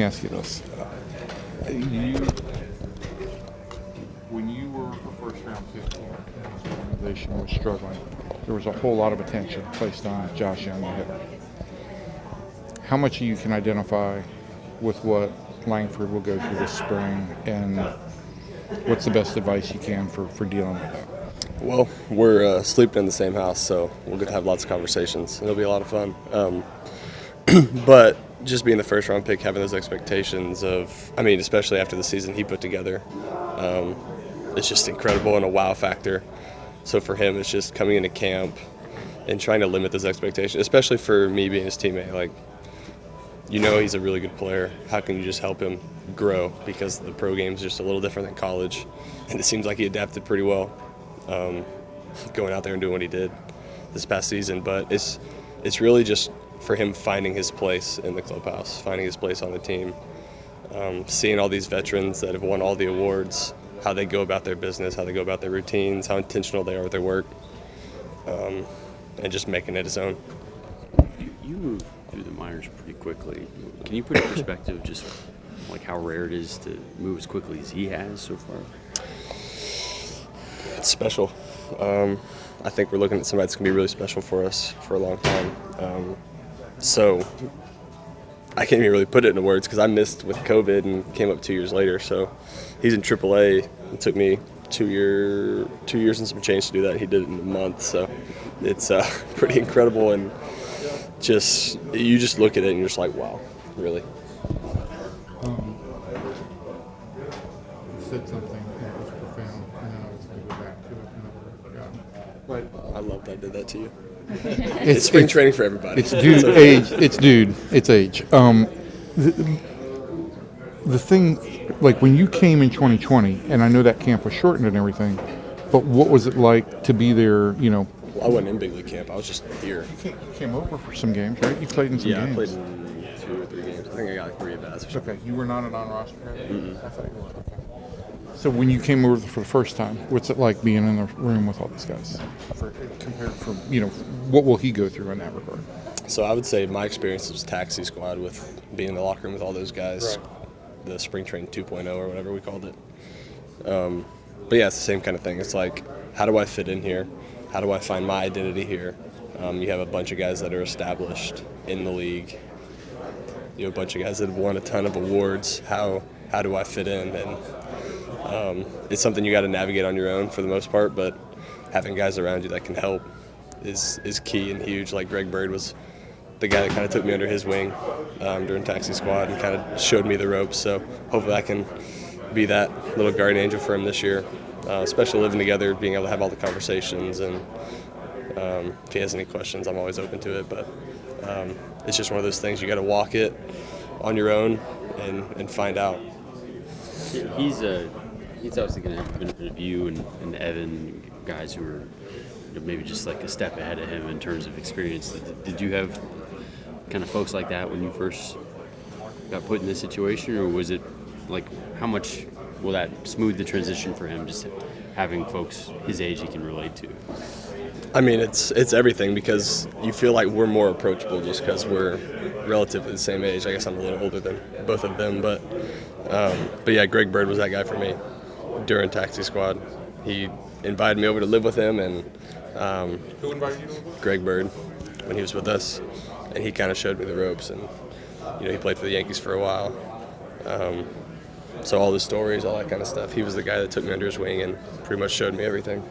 ask you this. When you were the first round pick and this organization was struggling, there was a whole lot of attention placed on Josh Jung, the hitter. How much of you can identify with what Langford will go through this spring, and what's the best advice you can for dealing with that? Well, we're sleeping in the same house, so we're going to have lots of conversations. It'll be a lot of fun. But just being the first round pick, having those expectations of, especially after the season he put together, it's just incredible and a wow factor. So for him, it's just coming into camp and trying to limit those expectations, especially for me being his teammate. He's a really good player. How can you just help him grow? Because the pro game is just a little different than college, and it seems like he adapted pretty well, going out there and doing what he did this past season. But it's really just for him finding his place in the clubhouse, finding his place on the team, seeing all these veterans that have won all the awards, how they go about their business, how they go about their routines, how intentional they are with their work, and just making it his own. You moved through the minors pretty quickly. Can you put in perspective just like how rare it is to move as quickly as he has so far? It's special. I think we're looking at somebody that's going to be really special for us for a long time. So I can't even really put it into words because I missed with COVID and came up 2 years later. So he's in AAA. It took me 2 years and some change to do that. He did it in a month. So it's pretty incredible, and you just look at it and you're just like, wow, really. You said something that was profound, and then I was going to go back to it, and I forgot. But I love that I did that to you. It's spring training for everybody. It's age. It's age. The thing, like when you came in 2020, and I know that camp was shortened and everything, but what was it like to be there? Well, I wasn't in big league camp. I was just here. You came over for some games, right? You played in some games. Yeah, I played in 2 or 3 games. I think I got like 3 at bats or something. Okay, you were not a non-roster player? Mm-hmm. I thought you were. Okay. So when you came over for the first time, what's it like being in the room with all these guys? Compared from, what will he go through in that regard? So I would say my experience was taxi squad with being in the locker room with all those guys, right. The spring training 2.0 or whatever we called it. But yeah, it's the same kind of thing. It's like, how do I fit in here? How do I find my identity here? You have a bunch of guys that are established in the league. You have a bunch of guys that have won a ton of awards. How do I fit in? And it's something you got to navigate on your own for the most part, but having guys around you that can help is key and huge. Like Greg Bird was the guy that kind of took me under his wing during taxi squad and kind of showed me the ropes. So hopefully I can be that little guardian angel for him this year, especially living together, being able to have all the conversations. And if he has any questions, I'm always open to it. But it's just one of those things you got to walk it on your own and find out. He's obviously going to have the benefit of you and Evan, guys who are maybe just like a step ahead of him in terms of experience. Did you have kind of folks like that when you first got put in this situation, or was it like how much will that smooth the transition for him, just having folks his age he can relate to? It's everything, because you feel like we're more approachable just because we're relatively the same age. I guess I'm a little older than both of them, but yeah, Greg Bird was that guy for me during taxi squad. He invited me over to live with him, and who invited you? Greg Bird, when he was with us, and he kind of showed me the ropes. And he played for the Yankees for a while, so all the stories, all that kind of stuff. He was the guy that took me under his wing and pretty much showed me everything.